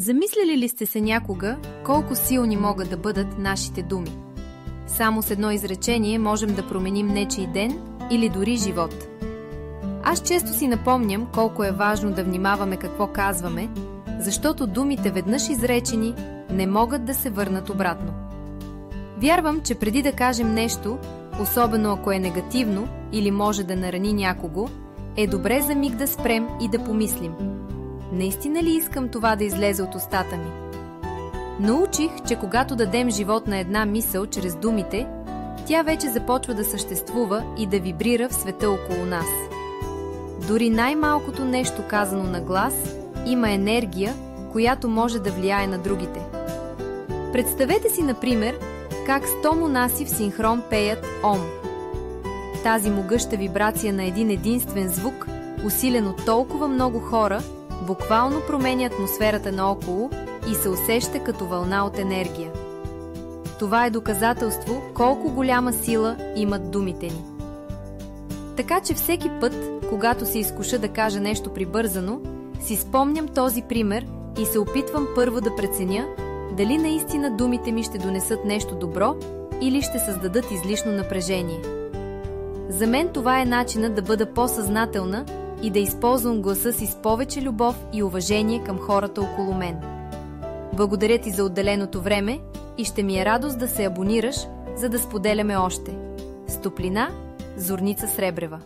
Замисляли ли сте се някога колко силни могат да бъдат нашите думи? Само с едно изречение можем да променим нечий ден или дори живот. Аз често си напомням колко е важно да внимаваме какво казваме, защото думите веднъж изречени не могат да се върнат обратно. Вярвам, че преди да кажем нещо, особено ако е негативно или може да нарани някого, е добре за миг да спрем и да помислим. Наистина ли искам това да излезе от устата ми? Научих, че когато дадем живот на една мисъл чрез думите, тя вече започва да съществува и да вибрира в света около нас. Дори най-малкото нещо казано на глас има енергия, която може да влияе на другите. Представете си, например, как 100 монаси в синхрон пеят Ом. Тази могъща вибрация на един единствен звук, усилен от толкова много хора, буквално променя атмосферата наоколо и се усеща като вълна от енергия. Това е доказателство колко голяма сила имат думите ни. Така че всеки път, когато се изкуша да кажа нещо прибързано, си спомням този пример и се опитвам първо да преценя дали наистина думите ми ще донесат нещо добро или ще създадат излишно напрежение. За мен това е начинът да бъда по-съзнателна и да използвам гласа си с повече любов и уважение към хората около мен. Благодаря ти за отделеното време и ще ми е радост да се абонираш, за да споделяме още. С топлина, Зорница Сребрева.